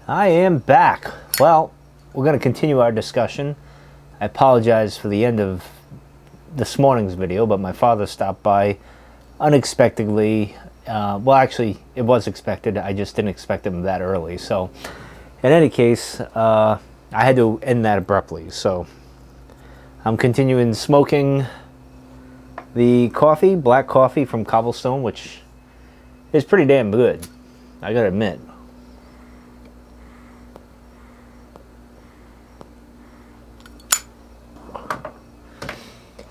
I am back. Well, we're going to continue our discussion. I apologize for the end of this morning's video, but my father stopped by unexpectedly. Well, actually, it was expected. I just didn't expect him that early. So, in any case, I had to end that abruptly. So, I'm continuing smoking the coffee, black coffee from Cobblestone, which is pretty damn good, I gotta admit.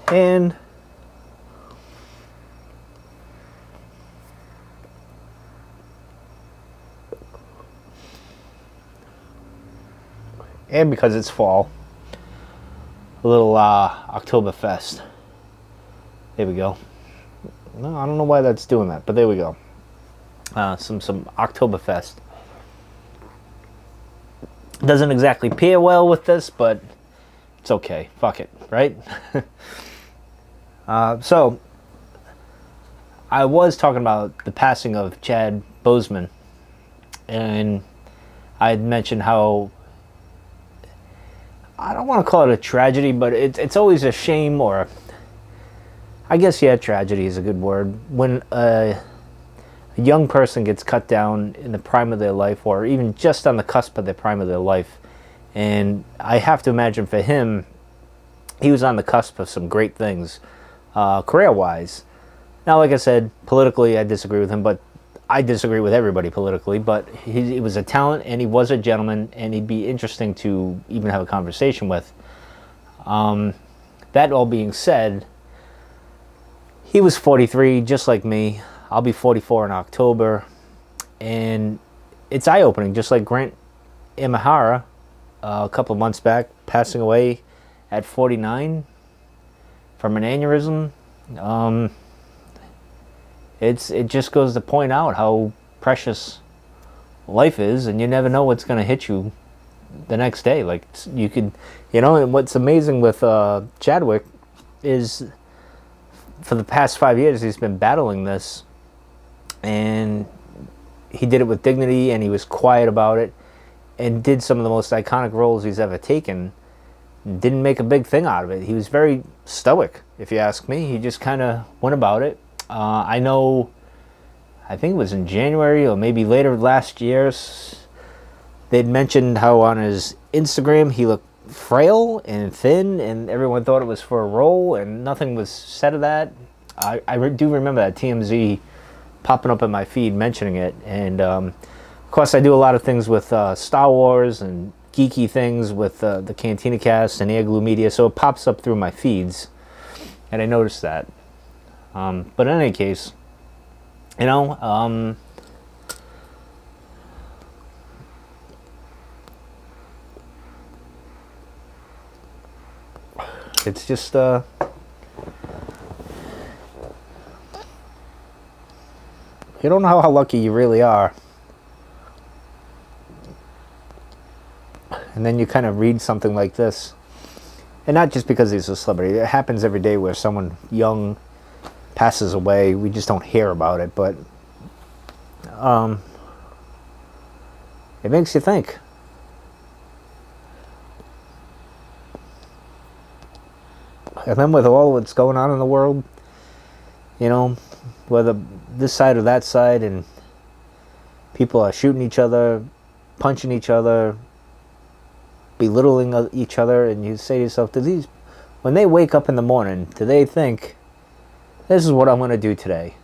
And because it's fall, a little Oktoberfest. There we go. No, I don't know why that's doing that, but there we go. Some Oktoberfest. Doesn't exactly pair well with this, but it's okay. Fuck it, right? So, I was talking about the passing of Chad Boseman, and I had mentioned how, I don't want to call it a tragedy, but it's always a shame, or I guess, yeah, tragedy is a good word, when a young person gets cut down in the prime of their life, or even just on the cusp of the prime of their life. And I have to imagine for him, he was on the cusp of some great things, career-wise. Now, like I said, politically, I disagree with him, but I disagree with everybody politically, but he was a talent, and he was a gentleman, and he'd be interesting to even have a conversation with. That all being said, he was 43, just like me. I'll be 44 in October, and it's eye-opening, just like Grant Imahara, a couple of months back, passing away at 49 from an aneurysm. It just goes to point out how precious life is, and you never know what's going to hit you the next day. Like, you could, and what's amazing with Chadwick is, for the past 5 years, he's been battling this, and he did it with dignity, and he was quiet about it, and did some of the most iconic roles he's ever taken. Didn't make a big thing out of it. He was very stoic, if you ask me. He just kind of went about it. I know, I think it was in January or maybe later last year, they'd mentioned how on his Instagram he looked frail and thin, and everyone thought it was for a role, and nothing was said of that. I do remember that TMZ popping up in my feed mentioning it. And of course, I do a lot of things with Star Wars and geeky things with the Cantina Cast and Airglue Media, so it pops up through my feeds, and I noticed that. But in any case, it's just you don't know how lucky you really are. And then you kind of read something like this. And not just because he's a celebrity. It happens every day where someone young passes away. We just don't hear about it. But it makes you think. And then with all that's going on in the world, whether this side or that side, and people are shooting each other, punching each other, belittling each other, and you say to yourself, when they wake up in the morning, do they think, this is what I'm going to do today?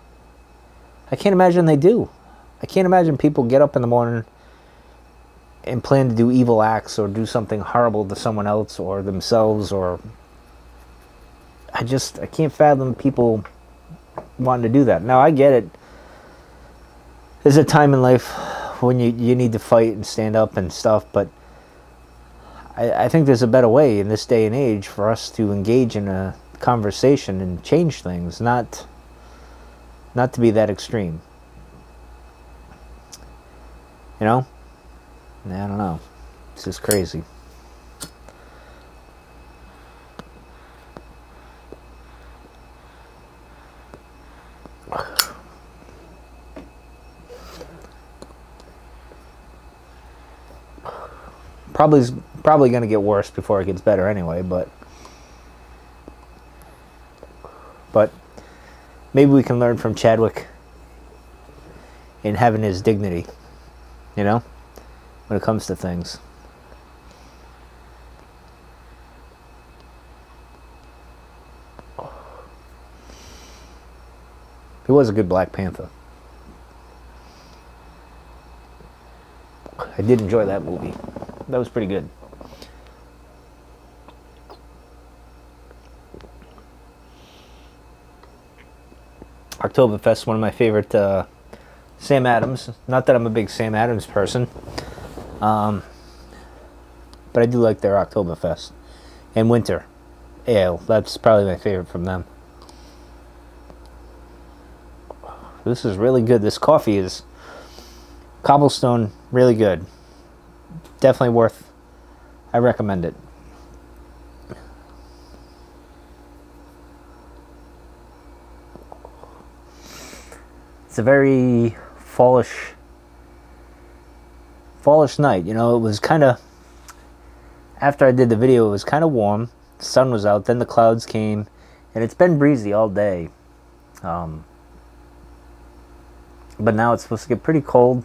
I can't imagine they do. I can't imagine people get up in the morning and plan to do evil acts or do something horrible to someone else or themselves, or I can't fathom people wanting to do that. Now, I get it. There's a time in life when you need to fight and stand up and stuff, but I think there's a better way in this day and age for us to engage in a conversation and change things, not to be that extreme. I don't know. It's just crazy. probably going to get worse before it gets better anyway, but maybe we can learn from Chadwick in having his dignity, you know, when it comes to things. He was a good Black Panther. I did enjoy that movie. That was pretty good. Oktoberfest, one of my favorite Sam Adams. Not that I'm a big Sam Adams person, but I do like their Oktoberfest. And Winter Ale, that's probably my favorite from them. This is really good. This coffee is Cobblestone, really good. Definitely worth, I recommend it. It's a very fallish night. You know, it was kind of, after I did the video, it was kind of warm. The sun was out, then the clouds came, and it's been breezy all day. But now it's supposed to get pretty cold,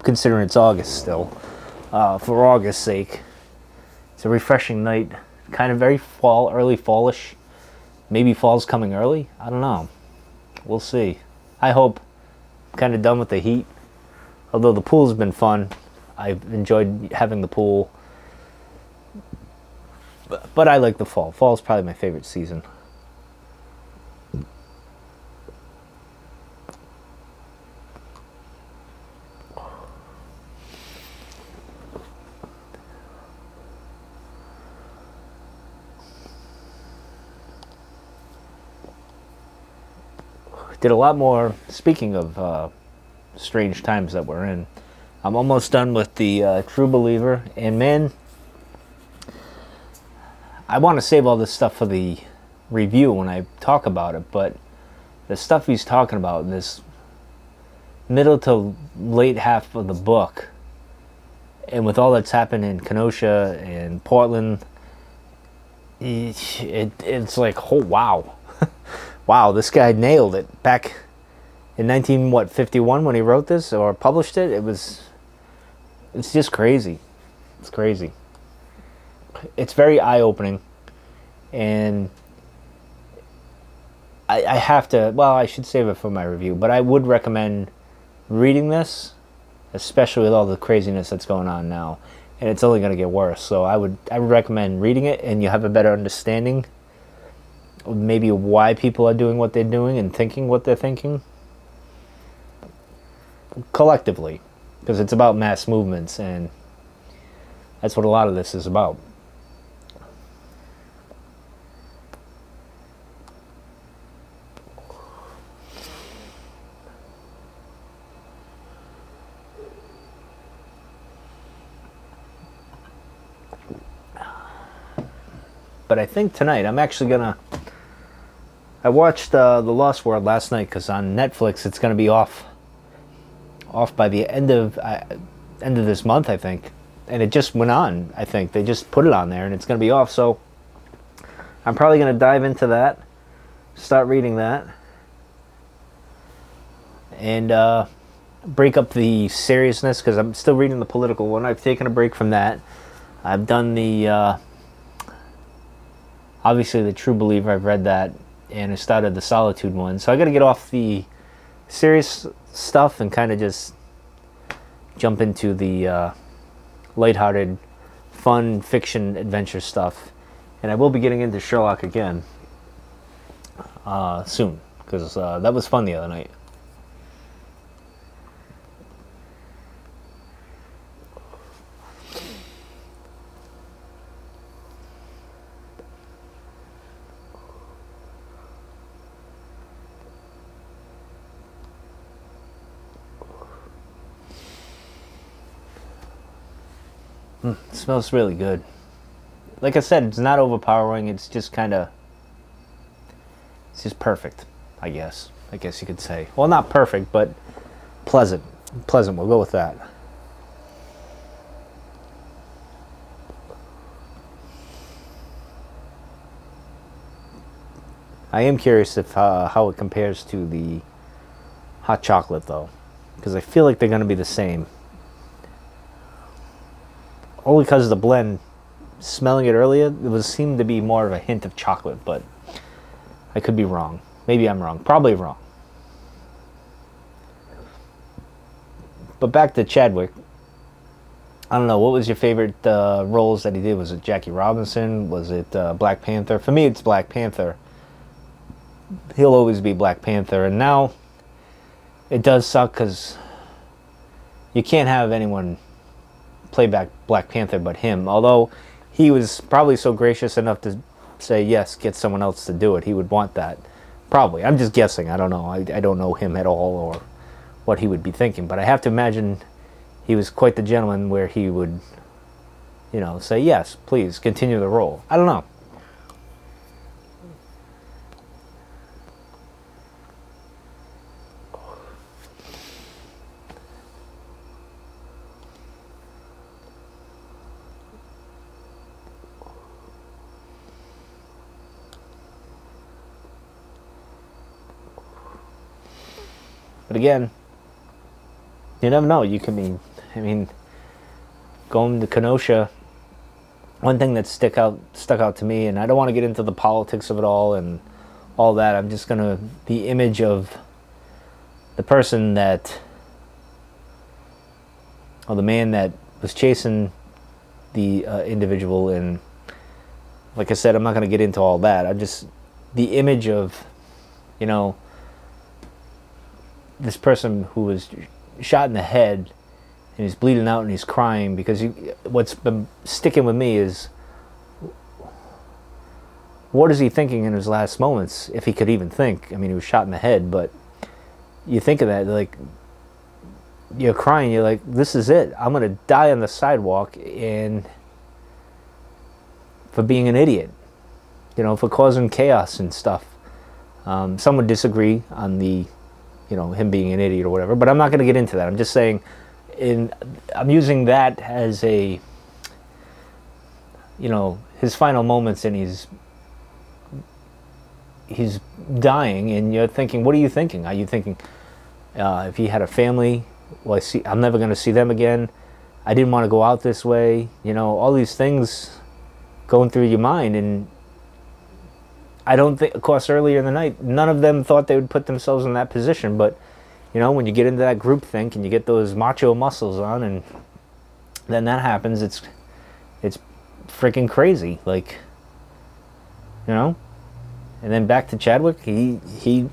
considering it's August still. For August's sake, it's a refreshing night. Kind of very early fallish. Maybe fall's coming early. I don't know. We'll see. I hope. I'm kind of done with the heat. Although the pool's been fun. I've enjoyed having the pool. But I like the fall. Fall's probably my favorite season. Did a lot more, speaking of strange times that we're in. I'm almost done with the True Believer, and man, I want to save all this stuff for the review when I talk about it, but the stuff he's talking about in this middle to late half of the book, and with all that's happened in Kenosha and Portland, it's like, oh wow. Wow, this guy nailed it. Back in 1951 when he wrote this or published it, it's just crazy. It's crazy. It's very eye-opening, and I have to, well, I should save it for my review, but I would recommend reading this, especially with all the craziness that's going on now, and it's only going to get worse. So I would recommend reading it, and you have a better understanding maybe why people are doing what they're doing and thinking what they're thinking collectively, because it's about mass movements, and that's what a lot of this is about. But I think tonight I'm actually gonna, I watched The Lost World last night because on Netflix it's going to be off by the end of this month, I think. And it just went on, I think. They just put it on there and it's going to be off. So I'm probably going to dive into that, start reading that, and break up the seriousness because I'm still reading the political one. I've taken a break from that. I've done the, obviously the True Believer, I've read that. And I started the Solitude one. So I got to get off the serious stuff and kind of just jump into the lighthearted, fun, fiction, adventure stuff. And I will be getting into Sherlock again soon, because that was fun the other night. It smells really good. Like I said, it's not overpowering. It's just kind of, it's just perfect, I guess. I guess you could say. Well, not perfect, but pleasant. Pleasant, we'll go with that. I am curious if how it compares to the hot chocolate, though, because I feel like they're going to be the same. Only because of the blend. Smelling it earlier, it seemed to be more of a hint of chocolate, but I could be wrong. Maybe I'm wrong. Probably wrong. But back to Chadwick. I don't know. What was your favorite roles that he did? Was it Jackie Robinson? Was it Black Panther? For me, it's Black Panther. He'll always be Black Panther. And now it does suck because you can't have anyone play back Black Panther but him. Although he was probably so gracious enough to say, yes, get someone else to do it. He would want that. Probably. I'm just guessing. I don't know. I don't know him at all or what he would be thinking. But I have to imagine he was quite the gentleman where he would, you know, say, yes, please, continue the role. I don't know. But again, you never know. You can be, I mean, going to Kenosha, one thing that stuck out to me, and I don't want to get into the politics of it all and all that. I'm just going to, the image of the person that, or the man that was chasing the individual, and like I said, I'm not going to get into all that. I'm just, the image of, you know, this person who was shot in the head and he's bleeding out and he's crying because what's been sticking with me is, what is he thinking in his last moments, if he could even think? I mean, he was shot in the head, but you think of that, like, you're crying, you're like, this is it. I'm going to die on the sidewalk and for being an idiot, you know, for causing chaos and stuff. Some would disagree on the, you know, him being an idiot or whatever, but I'm not going to get into that. I'm just saying, I'm using that as a, you know, his final moments, and he's dying, and you're thinking, what are you thinking? Are you thinking, if he had a family, well, I'm never going to see them again. I didn't want to go out this way. You know, all these things going through your mind, and I don't think, of course, earlier in the night, none of them thought they would put themselves in that position. But, you know, when you get into that group think and you get those macho muscles on, and then that happens, it's freaking crazy. Like, you know? And then back to Chadwick, he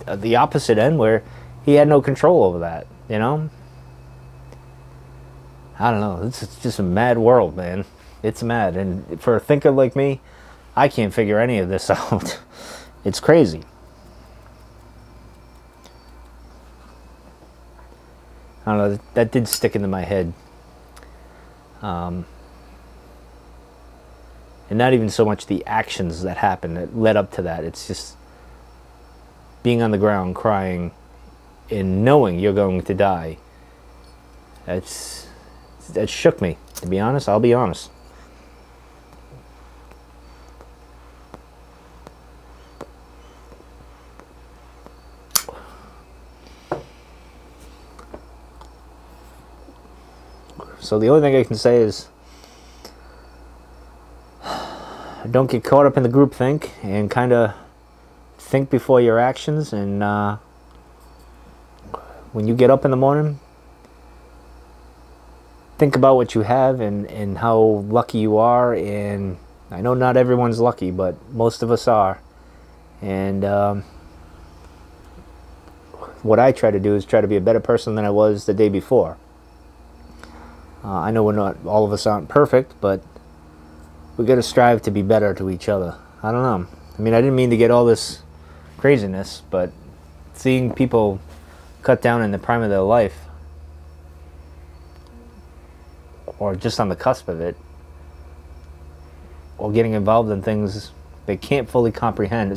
the opposite end where he had no control over that, you know? I don't know. It's just a mad world, man. It's mad. And for a thinker like me, I can't figure any of this out. It's crazy. I don't know, that did stick into my head. And not even so much the actions that happened that led up to that. It's just being on the ground crying and knowing you're going to die. That shook me, to be honest. I'll be honest. So the only thing I can say is, don't get caught up in the groupthink, and kind of think before your actions. And when you get up in the morning, think about what you have and how lucky you are. And I know not everyone's lucky, but most of us are. And what I try to do is try to be a better person than I was the day before. I know all of us aren't perfect, but we got to strive to be better to each other. I don't know. I mean, I didn't mean to get all this craziness, but seeing people cut down in the prime of their life, or just on the cusp of it, or getting involved in things they can't fully comprehend.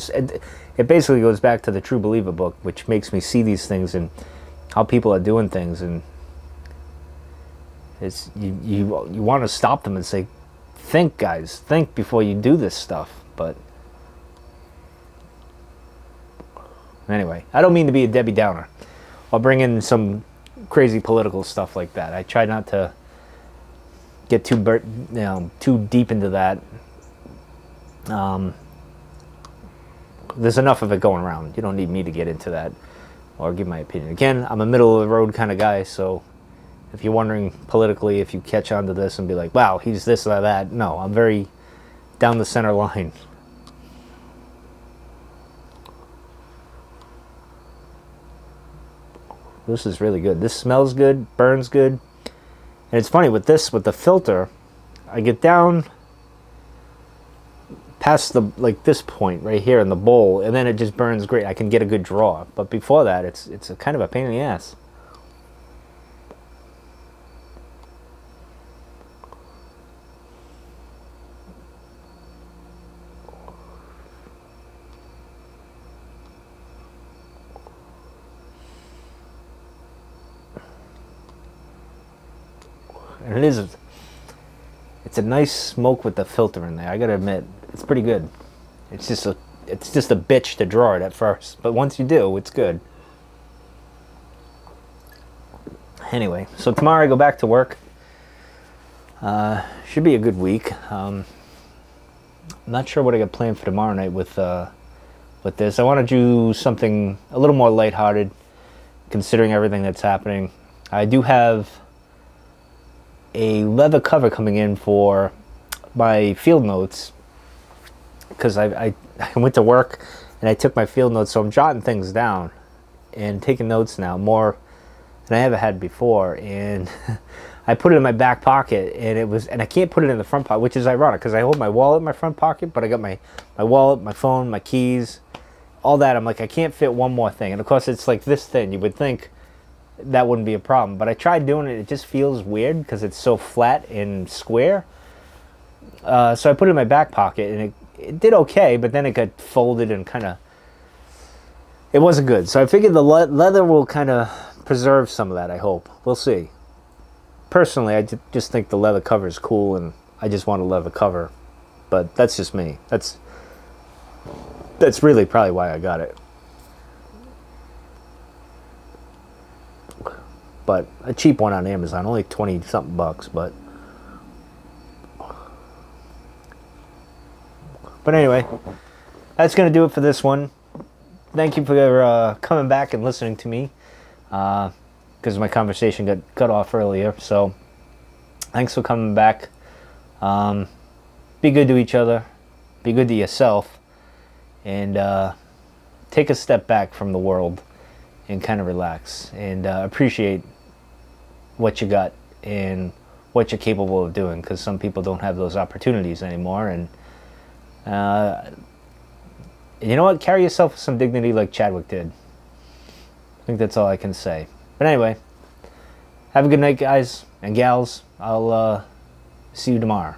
It basically goes back to the True Believer book, which makes me see these things and how people are doing things, and it's you want to stop them and say, think, guys, think before you do this stuff. But Anyway, I don't mean to be a Debbie Downer. I'll bring in some crazy political stuff like that. I try not to get too deep into that. There's enough of it going around. You don't need me to get into that or give my opinion. Again, I'm a middle of the road kind of guy, so if you're wondering politically, if you catch on to this and be like, wow, he's this or that, no, I'm very down the center line. This is really good. This smells good, burns good. And it's funny, with this, with the filter, I get down past the, like this point right here in the bowl, and then it just burns great. I can get a good draw. But before that, it's a kind of a pain in the ass. And it's a nice smoke with the filter in there. I gotta admit, it's pretty good. It's just a bitch to draw it at first, but once you do, it's good. Anyway, so tomorrow I go back to work. Should be a good week. I'm not sure what I got planned for tomorrow night with this. I want to do something a little more lighthearted, considering everything that's happening. I do have a leather cover coming in for my field notes, because I went to work and I took my field notes, so I'm jotting things down and taking notes now more than I ever had before. And I put it in my back pocket, and I can't put it in the front pocket, which is ironic because I hold my wallet in my front pocket, but I got my wallet, my phone, my keys, all that. I'm like, I can't fit one more thing. And of course it's like this thin. You would think that wouldn't be a problem, but I tried doing it. It just feels weird because it's so flat and square. So I put it in my back pocket, and it did okay, but then it got folded and kind of, it wasn't good. So I figured the leather will kind of preserve some of that, I hope. We'll see. Personally, I just think the leather cover is cool, and I just want a leather cover, but that's just me. That's really probably why I got it. But a cheap one on Amazon, only 20 something bucks, but anyway, that's gonna do it for this one. Thank you for coming back and listening to me, because my conversation got cut off earlier. So thanks for coming back. Be good to each other, be good to yourself, and take a step back from the world and kind of relax and appreciate what you got and what you're capable of doing, because some people don't have those opportunities anymore. And you know what? Carry yourself with some dignity like Chadwick did. I think that's all I can say. But anyway, have a good night, guys and gals. I'll see you tomorrow.